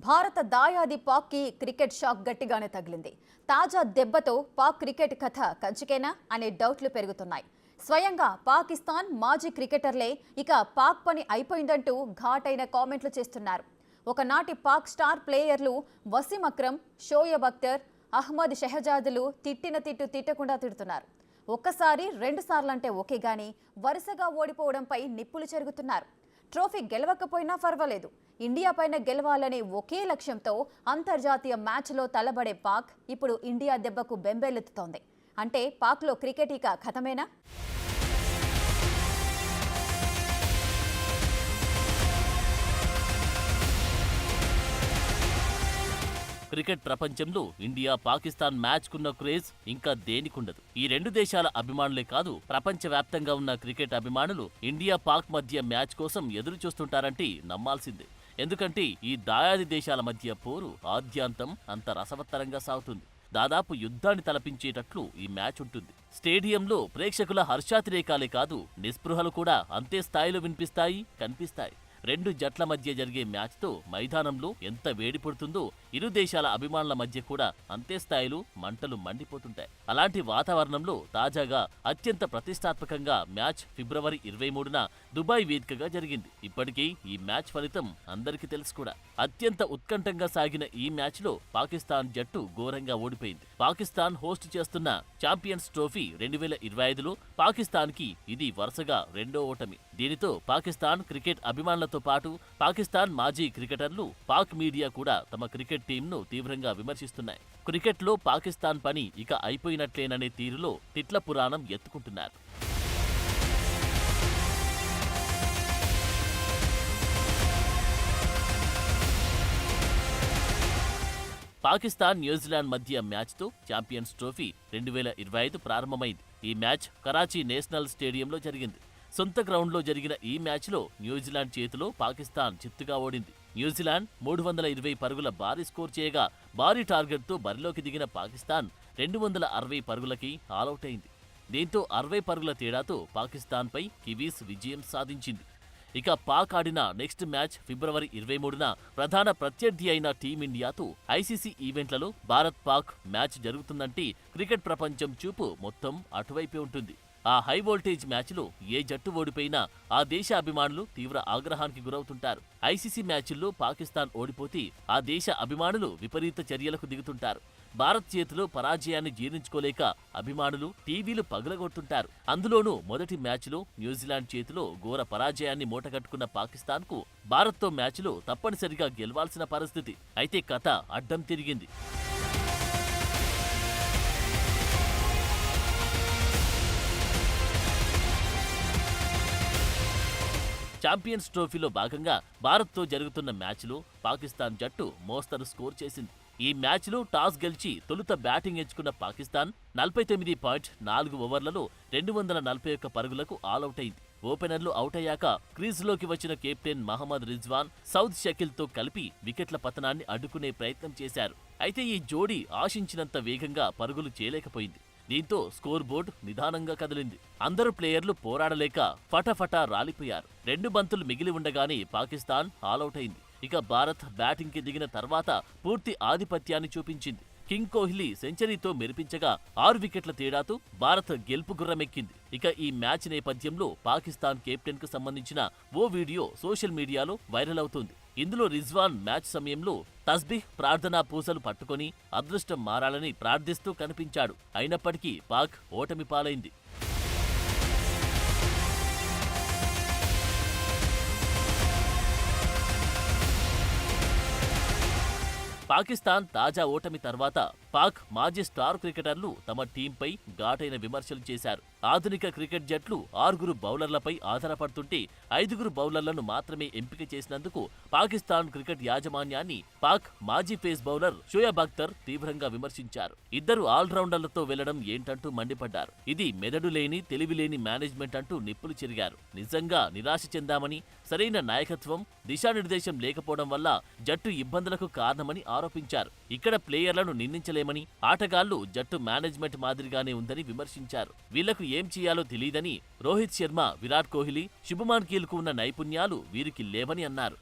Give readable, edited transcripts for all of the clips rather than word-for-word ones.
భారత దాయాది పాక్కి cricket shock గట్టిగానే తగిలింది. తాజా దెబ్బతో పాక్ క్రికెట్ కథ కంచికేనా అనే డౌట్లు పెరుగుతున్నాయి. స్వయంగా పాకిస్తాన్ మాజీ క్రికెటర్లే ఇక పాక్ పని అయిపోయిందంటూ ఘాటైన కామెంట్లు చేస్తున్నారు. ఒకనాటి పాక్ స్టార్ ప్లేయర్లు వసీం అక్రమ్, షోయబ్ అఖ్తర్, అహ్మద్ షెహజాదులు తిట్టిన తిట్టు తిట్టకుండా తిడుతున్నారు. ఒక్కసారి రెండుసార్లంటే ఓకే గానీ వరుసగా ఓడిపోవడంపై నిప్పులు చెరుగుతున్నారు. ట్రోఫీ గెలవకపోయినా పర్వాలేదు, ఇండియా పైన గెలవాలనే ఒకే లక్ష్యంతో అంతర్జాతీయ మ్యాచ్లో తలబడే పాక్ ఇప్పుడు ఇండియా దెబ్బకు బెంబేలెత్తుతోంది. అంటే పాక్లో క్రికెట్ ఇక ఖతమేనా? క్రికెట్ ప్రపంచంలో ఇండియా పాకిస్తాన్ మ్యాచ్ కున్న క్రేజ్ ఇంకా దేనికుండదు. ఈ రెండు దేశాల అభిమానులే కాదు, ప్రపంచవ్యాప్తంగా ఉన్న క్రికెట్ అభిమానులు ఇండియా పాక్ మధ్య మ్యాచ్ కోసం ఎదురు చూస్తుంటారంటే నమ్మాల్సిందే. ఎందుకంటే ఈ దాయాది దేశాల మధ్య పోరు ఆద్యాంతం అంత రసవత్తరంగా సాగుతుంది. దాదాపు యుద్ధాన్ని తలపించేటట్లు ఈ మ్యాచ్ ఉంటుంది. స్టేడియంలో ప్రేక్షకుల హర్షాతిరేకాలే కాదు, నిస్పృహలు కూడా అంతే స్థాయిలో వినిపిస్తాయి, కనిపిస్తాయి. రెండు జట్ల మధ్య జరిగే మ్యాచ్తో మైదానంలో ఎంత వేడి పుడుతుందో ఇరు దేశాల అభిమానుల మధ్య కూడా అంతే స్థాయిలో మంటలు మండిపోతుంటాయి. అలాంటి వాతావరణంలో తాజాగా అత్యంత ప్రతిష్టాత్మకంగా మ్యాచ్ ఫిబ్రవరి 23న దుబాయ్ వేదికగా జరిగింది. ఇప్పటికీ ఈ మ్యాచ్ ఫలితం అందరికీ తెలుసు కూడా. అత్యంత ఉత్కంఠంగా సాగిన ఈ మ్యాచ్లో పాకిస్తాన్ జట్టు ఘోరంగా ఓడిపోయింది. పాకిస్తాన్ హోస్ట్ చేస్తున్న ఛాంపియన్స్ ట్రోఫీ 2025లో పాకిస్తాన్కి ఇది వరుసగా రెండో ఓటమి. దీనితో పాకిస్తాన్ క్రికెట్ అభిమానులతో పాటు పాకిస్తాన్ మాజీ క్రికెటర్లు, పాక్ మీడియా కూడా తమ క్రికెట్ టీంను తీవ్రంగా విమర్శిస్తున్నాయి. క్రికెట్లో పాకిస్తాన్ పని ఇక అయిపోయినట్లేననే తీరులో తిట్ల పురాణం ఎత్తుకుంటున్నారు. పాకిస్తాన్ న్యూజిలాండ్ మధ్య మ్యాచ్తో ఛాంపియన్స్ ట్రోఫీ 2025 ప్రారంభమైంది. ఈ మ్యాచ్ కరాచీ నేషనల్ స్టేడియంలో జరిగింది. సొంత గ్రౌండ్లో జరిగిన ఈ మ్యాచ్లో న్యూజిలాండ్ చేతిలో పాకిస్తాన్ చిత్తుగా ఓడింది. న్యూజిలాండ్ 320 పరుగుల భారీ స్కోర్ చేయగా భారీ టార్గెట్తో బరిలోకి దిగిన పాకిస్తాన్ 260 పరుగులకి ఆలౌట్ అయింది. దీంతో 60 పరుగుల తేడాతో పాకిస్తాన్పై కివీస్ విజయం సాధించింది. ఇక పాక్ ఆడిన నెక్స్ట్ మ్యాచ్ ఫిబ్రవరి 23న ప్రధాన ప్రత్యర్థి అయిన టీమిండియాతో ఐసీసీ ఈవెంట్లలో భారత్ పాక్ మ్యాచ్ జరుగుతుందంటే క్రికెట్ ప్రపంచం చూపు మొత్తం అటువైపే ఉంటుంది. ఆ హై వోల్టేజ్ మ్యాచ్లో ఏ జట్టు ఓడిపోయినా ఆ దేశ అభిమానులు తీవ్ర ఆగ్రహానికి గురవుతుంటారు. ఐసీసీ మ్యాచ్ల్లో పాకిస్తాన్ ఓడిపోతే ఆ దేశ అభిమానులు విపరీత చర్యలకు దిగుతుంటారు. భారత్ చేతిలో పరాజయాన్ని జీర్ణించుకోలేక అభిమానులు టీవీలు పగలగొడుతుంటారు. అందులోనూ మొదటి మ్యాచ్లో న్యూజిలాండ్ చేతిలో ఘోర పరాజయాన్ని మూటగట్టుకున్న పాకిస్తాన్కు భారత్తో మ్యాచ్లో తప్పనిసరిగా గెలవాల్సిన పరిస్థితి. అయితే కథ అడ్డం తిరిగింది. ఛాంపియన్స్ ట్రోఫీలో భాగంగా భారత్తో జరుగుతున్న మ్యాచ్లో పాకిస్తాన్ జట్టు మోస్తరు స్కోర్ చేసింది. ఈ మ్యాచ్లో టాస్ గెలిచి తొలుత బ్యాటింగ్ ఎంచుకున్న పాకిస్తాన్ 49.4 ఓవర్లలో 241 పరుగులకు ఆలౌట్ అయింది. ఓపెనర్లు అవుట్ అయ్యాక క్రీజులోకి వచ్చిన కెప్టెన్ మహమ్మద్ రిజ్వాన్, సౌద్ షకిల్తో కలిపి వికెట్ల పతనాన్ని అడ్డుకునే ప్రయత్నం చేశారు. అయితే ఈ జోడీ ఆశించినంత వేగంగా పరుగులు చేయలేకపోయింది. దీంతో స్కోర్ బోర్డు నిదానంగా కదిలింది. అందరూ ప్లేయర్లు పోరాడలేక ఫటాఫటా రాలిపోయారు. 2 బంతులు మిగిలి ఉండగానే పాకిస్తాన్ ఆలౌట్ అయింది. ఇక భారత్ బ్యాటింగ్కి దిగిన తర్వాత పూర్తి ఆధిపత్యాన్ని చూపించింది. కింగ్ కోహ్లీ సెంచరీతో మెరిపించగా 6 వికెట్ల తేడాతో భారత్ గెలుపు గుర్రమెక్కింది. ఇక ఈ మ్యాచ్ నేపథ్యంలో పాకిస్తాన్ కెప్టెన్ కు సంబంధించిన ఓ వీడియో సోషల్ మీడియాలో వైరల్ అవుతోంది. ఇందులో రిజ్వాన్ మ్యాచ్ సమయంలో తస్బీహ్ ప్రార్థనా పూసలు పట్టుకొని అదృష్టం మారాలని ప్రార్థిస్తూ కనిపించాడు. అయినప్పటికీ పాక్ ఓటమి పాలైంది. పాకిస్తాన్ తాజా ఓటమి తర్వాత పాక్ మాజీ స్టార్ క్రికెటర్లు తమ టీంపై ఘాటైన విమర్శలు చేశారు. ఆధునిక క్రికెట్ జట్లు 6 బౌలర్లపై ఆధారపడుతుంటే 5 బౌలర్లను మాత్రమే ఎంపిక చేసినందుకు పాకిస్తాన్ క్రికెట్ యాజమాన్యాన్ని పాక్ మాజీ పేస్ బౌలర్ షోయబ్ అఖ్తర్ తీవ్రంగా విమర్శించారు. ఇద్దరు ఆల్రౌండర్లతో వెళ్లడం ఏంటంటూ మండిపడ్డారు. ఇది మెదడు లేని, తెలివిలేని మేనేజ్మెంట్ అంటూ నిప్పులు చెరిగారు. నిజంగా నిరాశ చెందామని, సరైన నాయకత్వం, దిశానిర్దేశం లేకపోవడం వల్ల జట్టు ఇబ్బందులకు కారణమని ఆరోపించారు. ఇక్కడ ప్లేయర్లను నిందించలేమని, ఆటగాళ్లు జట్టు మేనేజ్మెంట్ మాదిరిగానే ఉందని విమర్శించారు. వీళ్లకు ఏం చేయాలో తెలియదని, రోహిత్ శర్మ, విరాట్ కోహ్లీ, శుభమాన్ గిల్కు ఉన్న నైపుణ్యాలు వీరికి లేవని అన్నారు.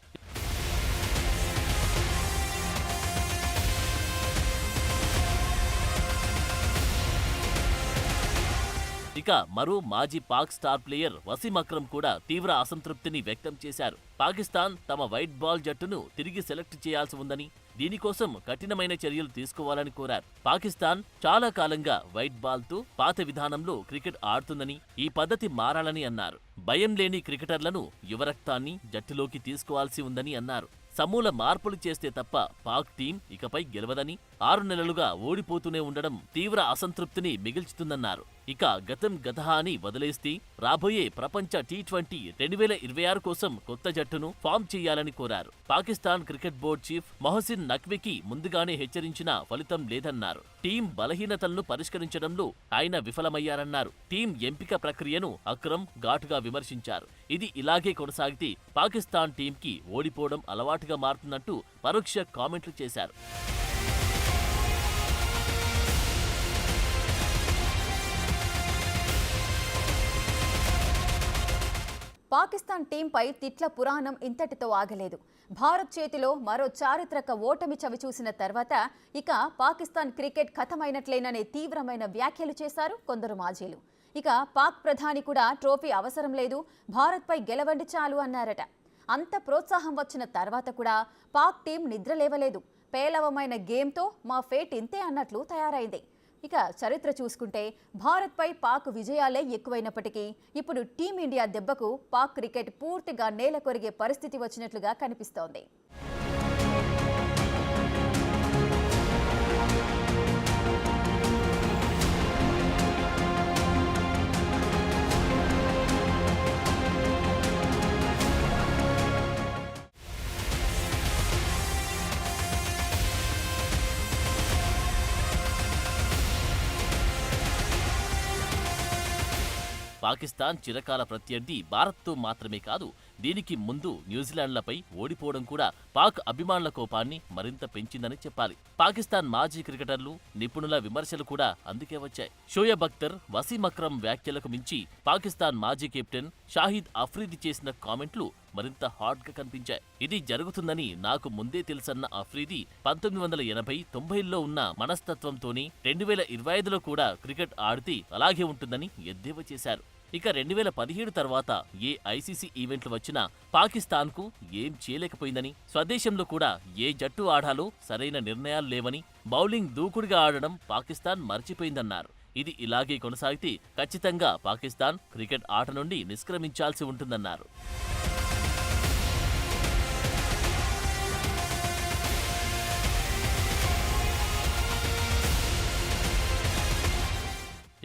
ఇక మరో మాజీ పాక్ స్టార్ ప్లేయర్ వసీం అక్రమ్ కూడా తీవ్ర అసంతృప్తిని వ్యక్తం చేశారు. పాకిస్తాన్ తమ వైట్ బాల్ జట్టును తిరిగి సెలెక్ట్ చేయాల్సి ఉందని, దీనికోసం కఠినమైన చర్యలు తీసుకోవాలని కోరారు. పాకిస్తాన్ చాలా కాలంగా వైట్ బాల్తో పాత విధానంలో క్రికెట్ ఆడుతుందని, ఈ పద్ధతి మారాలని అన్నారు. భయం లేని క్రికెటర్లను, యువరక్తాన్ని జట్టులోకి తీసుకోవాల్సి ఉందని అన్నారు. సమూల మార్పులు చేస్తే తప్ప పాక్ టీం ఇకపై గెలవదని, 6 నెలలుగా ఓడిపోతూనే ఉండడం తీవ్ర అసంతృప్తిని మిగిల్చుతుందన్నారు. ఇక గతం గతహ అని వదిలేస్తే రాబోయే ప్రపంచ టీ20 2026 కోసం కొత్త జట్టును ఫామ్ చేయాలని కోరారు. Pakistan cricket board chief Mohsin నఖ్వీకి ముందుగానే హెచ్చరించినా ఫలితం లేదన్నారు. టీం బలహీనతలను పరిష్కరించడంలో ఆయన విఫలమయ్యారన్నారు. టీం ఎంపిక ప్రక్రియను అక్రమ్ ఘాటుగా విమర్శించారు. ఇది ఇలాగే కొనసాగితే పాకిస్తాన్ టీంకి ఓడిపోవడం అలవాటుగా మారుతున్నట్టు పరోక్ష కామెంట్లు చేశారు. పాకిస్తాన్ టీంపై తిట్ల పురాణం ఇంతటితో ఆగలేదు. భారత్ చేతిలో మరో చారిత్రక ఓటమి చవిచూసిన తర్వాత ఇక పాకిస్తాన్ క్రికెట్ ఖతమైనట్లేననే తీవ్రమైన వ్యాఖ్యలు చేశారు కొందరు మాజీలు. ఇక పాక్ ప్రధాని కూడా ట్రోఫీ అవసరం లేదు, భారత్పై గెలవండి చాలు అన్నారట. అంత ప్రోత్సాహం వచ్చిన తర్వాత కూడా పాక్ టీం నిద్రలేవలేదు. పేలవమైన గేమ్తో మా ఫేట్ ఇంతే అన్నట్లు తయారైంది. ఇక చరిత్ర చూసుకుంటే భారత్పై పాక్ విజయాలే ఎక్కువైనప్పటికీ ఇప్పుడు టీమిండియా దెబ్బకు పాక్ క్రికెట్ పూర్తిగా నేల కొరిగే పరిస్థితి వచ్చినట్లుగా కనిపిస్తోంది. పాకిస్తాన్ చిరకాల ప్రత్యర్థి భారత్తో మాత్రమే కాదు, దీనికి ముందు న్యూజిలాండ్లపై ఓడిపోవడం కూడా పాక్ అభిమానుల కోపాన్ని మరింత పెంచిందని చెప్పాలి. పాకిస్తాన్ మాజీ క్రికెటర్లు, నిపుణుల విమర్శలు కూడా అందుకే వచ్చాయి. షోయబ్ అఖ్తర్, వసీం అక్రమ్ వ్యాఖ్యలకు మించి పాకిస్తాన్ మాజీ కెప్టెన్ షాహిద్ అఫ్రీది చేసిన కామెంట్లు మరింత హాట్గా కనిపించాయి. ఇది జరుగుతుందని నాకు ముందే తెలుసన్న అఫ్రీది 1980-90ల్లో ఉన్న మనస్తత్వంతోనే 2025లో కూడా క్రికెట్ ఆడితే అలాగే ఉంటుందని ఎద్దేవా చేశారు. ఇక 2017 తర్వాత ఏ ఐసీసీ ఈవెంట్లు వచ్చినా పాకిస్తాన్కు ఏం చేయలేకపోయిందని, స్వదేశంలో కూడా ఏ జట్టు ఆడాలో సరైన నిర్ణయాలు లేవని, బౌలింగ్ దూకుడుగా ఆడడం పాకిస్తాన్ మర్చిపోయిందన్నారు. ఇది ఇలాగే కొనసాగితే ఖచ్చితంగా పాకిస్తాన్ క్రికెట్ ఆట నుండి నిష్క్రమించాల్సి ఉంటుందన్నారు.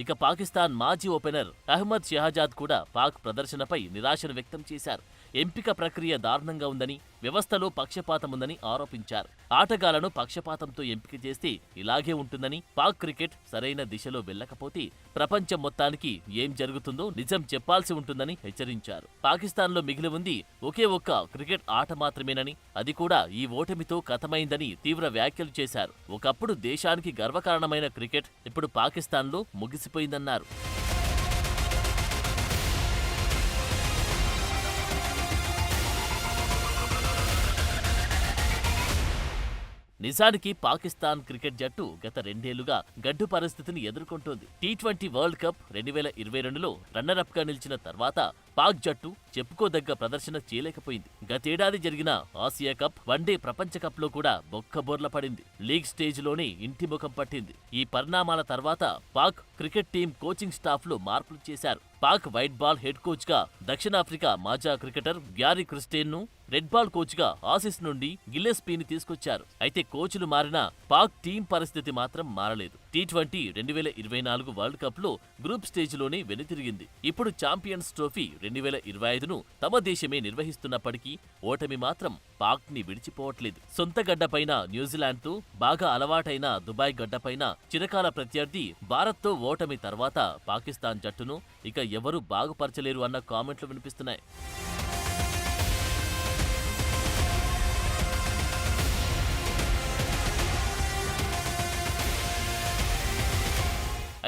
ఇక పాకిస్తాన్ మాజీ ఓపెనర్ అహ్మద్ షెహజాద్ కూడా పాక్ ప్రదర్శనపై నిరాశను వ్యక్తం చేశారు. ఎంపిక ప్రక్రియ దారుణంగా ఉందని, వ్యవస్థలో పక్షపాతముందని ఆరోపించారు. ఆటగాళ్లను పక్షపాతంతో ఎంపిక చేస్తే ఇలాగే ఉంటుందని, పాక్ క్రికెట్ సరైన దిశలో వెళ్లకపోతే ప్రపంచం మొత్తానికి ఏం జరుగుతుందో నిజం చెప్పాల్సి ఉంటుందని హెచ్చరించారు. పాకిస్తాన్లో మిగిలి ఉంది ఒకే ఒక్క క్రికెట్ ఆట మాత్రమేనని, అది కూడా ఈ ఓటమితో ఖతమైందని తీవ్ర వ్యాఖ్యలు చేశారు. ఒకప్పుడు దేశానికి గర్వకారణమైన క్రికెట్ ఇప్పుడు పాకిస్తాన్లో ముగిసిపోయిందన్నారు. నిజానికి పాకిస్తాన్ క్రికెట్ జట్టు గత 2 ఏళ్లుగా గడ్డు పరిస్థితిని ఎదుర్కొంటోంది. టీ20 వరల్డ్ కప్ 2022లో రన్నరప్ గా నిలిచిన తర్వాత పాక్ జట్టు చెప్పుకోదగ్గ ప్రదర్శన చేయలేకపోయింది. గతేడాది జరిగిన ఆసియా కప్, వన్డే ప్రపంచ కప్ లో కూడా బొక్కబోర్ల పడింది. లీగ్ స్టేజ్ లోనే ఇంటి ముఖం పట్టింది. ఈ పరిణామాల తర్వాత Pak cricket team coaching staff లో మార్పులు చేశారు. Pak white ball head coach గా దక్షిణాఫ్రికా మాజా క్రికెటర్ గ్యారీ క్రిస్టేన్ ను, రెడ్ బాల్ కోచ్ గా ఆసీస్ నుండి గిల్లెస్పీని తీసుకొచ్చారు. అయితే కోచ్లు మారినా పాక్ టీం పరిస్థితి మాత్రం మారలేదు. టీ20 2024 వరల్డ్ కప్ లో గ్రూప్ స్టేజ్ లోనే వెనుతిరిగింది. ఇప్పుడు ఛాంపియన్స్ ట్రోఫీ 2025ను తమ దేశమే నిర్వహిస్తున్నప్పటికీ ఓటమి మాత్రం పాక్ ని విడిచిపోవట్లేదు. సొంత గడ్డపైన న్యూజిలాండ్ తో, బాగా అలవాటైన దుబాయ్ గడ్డపైన చిరకాల ప్రత్యర్థి భారత్ తో ఓటమి తర్వాత పాకిస్తాన్ జట్టును ఇక ఎవరూ బాగుపరచలేరు అన్న కామెంట్లు వినిపిస్తున్నాయి.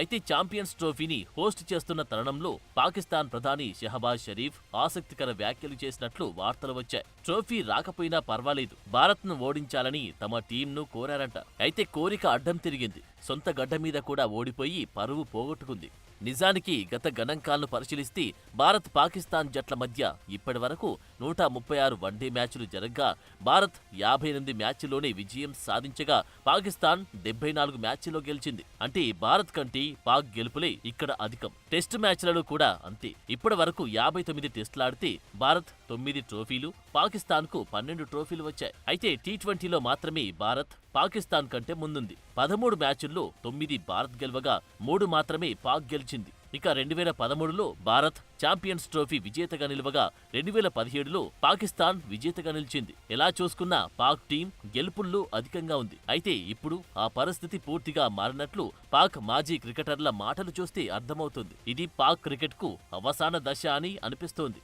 అయితే ఛాంపియన్స్ ట్రోఫీని హోస్ట్ చేస్తున్న తరుణంలో పాకిస్తాన్ ప్రధాని షెహబాజ్ షరీఫ్ ఆసక్తికర వ్యాఖ్యలు చేసినట్లు వార్తలు వచ్చాయి. ట్రోఫీ రాకపోయినా పర్వాలేదు, భారత్ను ఓడించాలని తమ టీంను కోరారంట. అయితే కోరిక అడ్డం తిరిగింది. సొంత గడ్డ మీద కూడా ఓడిపోయి పరువు పోగొట్టుకుంది. నిజానికి గత గణాంకాలను పరిశీలిస్తే భారత్ పాకిస్తాన్ జట్ల మధ్య ఇప్పటి వరకు 136 వన్డే మ్యాచ్లు జరగ్గా భారత్ 58 మ్యాచ్ల్లోనే విజయం సాధించగా పాకిస్తాన్ 74 మ్యాచ్ల్లో గెలిచింది. అంటే భారత్ కంటే పాక్ గెలుపులే ఇక్కడ అధికం. టెస్ట్ మ్యాచ్లలో కూడా అంతే. ఇప్పటి వరకు 59 టెస్టులాడితే భారత్ 9 ట్రోఫీలు, పాకిస్తాన్కు 12 ట్రోఫీలు వచ్చాయి. అయితే టీ20లో మాత్రమే భారత్ పాకిస్తాన్ కంటే ముందుంది. 13 మ్యాచుల్లో 9 భారత్ గెలవగా 3 మాత్రమే పాక్ గెలిచింది. ఇక 2013లో భారత్ ఛాంపియన్స్ ట్రోఫీ విజేతగా నిలవగా 2017లో పాకిస్తాన్ విజేతగా నిలిచింది. ఎలా చూసుకున్నా పాక్ టీం గెలుపుల్లో అధికంగా ఉంది. అయితే ఇప్పుడు ఆ పరిస్థితి పూర్తిగా మారినట్లు పాక్ మాజీ క్రికెటర్ల మాటలు చూస్తే అర్థమవుతుంది. ఇది పాక్ క్రికెట్కు అవసాన దశ అని అనిపిస్తోంది.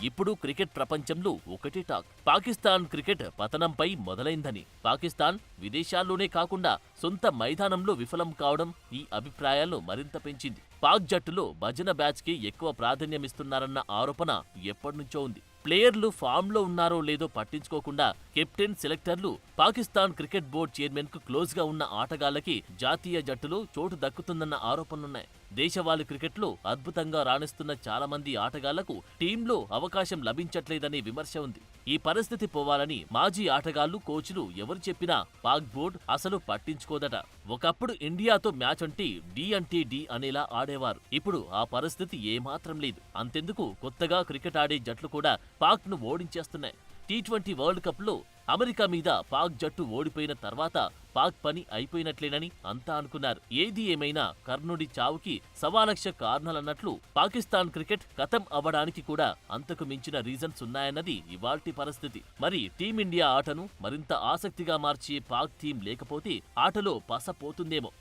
ఇప్పుడు క్రికెట్ ప్రపంచంలో ఒకటే టాక్. పాకిస్తాన్ క్రికెట్ పతనంపై మొదలైందని, పాకిస్తాన్ విదేశాల్లోనే కాకుండా సొంత మైదానంలో విఫలం కావడం ఈ అభిప్రాయాలను మరింత పెంచింది. పాక్ జట్టులో భజన బ్యాచ్కి ఎక్కువ ప్రాధాన్యమిస్తున్నారన్న ఆరోపణ ఎప్పటినుంచో ఉంది. ప్లేయర్లు ఫామ్లో ఉన్నారో లేదో పట్టించుకోకుండా కెప్టెన్, సెలెక్టర్లు పాకిస్తాన్ క్రికెట్ బోర్డు చైర్మన్ కు క్లోజ్ గా ఉన్న ఆటగాళ్లకి జాతీయ జట్టులో చోటు దక్కుతుందన్న ఆరోపణలున్నాయి. దేశవాళీ క్రికెట్లో అద్భుతంగా రాణిస్తున్న చాలా మంది ఆటగాళ్లకు టీంలో అవకాశం లభించట్లేదనే విమర్శ ఉంది. ఈ పరిస్థితి పోవాలని మాజీ ఆటగాళ్లు, కోచ్లు ఎవరు చెప్పినా పాక్ బోర్డు అసలు పట్టించుకోదట. ఒకప్పుడు ఇండియాతో మ్యాచ్ అంటే డి అనేలా ఆడేవారు. ఇప్పుడు ఆ పరిస్థితి ఏమాత్రం లేదు. అంతెందుకు కొత్తగా క్రికెట్ ఆడే జట్లు కూడా పాక్ ను ఓడించేస్తున్నాయి. టీ20 వరల్డ్ కప్ లో అమెరికా మీద పాక్ జట్టు ఓడిపోయిన తర్వాత పాక్ పని అయిపోయినట్లేనని అంతా అనుకున్నారు. ఏది ఏమైనా కర్ణుడి చావుకి 1,00,000 కారణాలన్నట్లు పాకిస్తాన్ క్రికెట్ ఖతం అవ్వడానికి కూడా అంతకు మించిన రీజన్స్ ఉన్నాయన్నది ఇవాల్టి పరిస్థితి. మరి టీమిండియా ఆటను మరింత ఆసక్తిగా మార్చే పాక్ టీం లేకపోతే ఆటలో పస పోతుందేమో.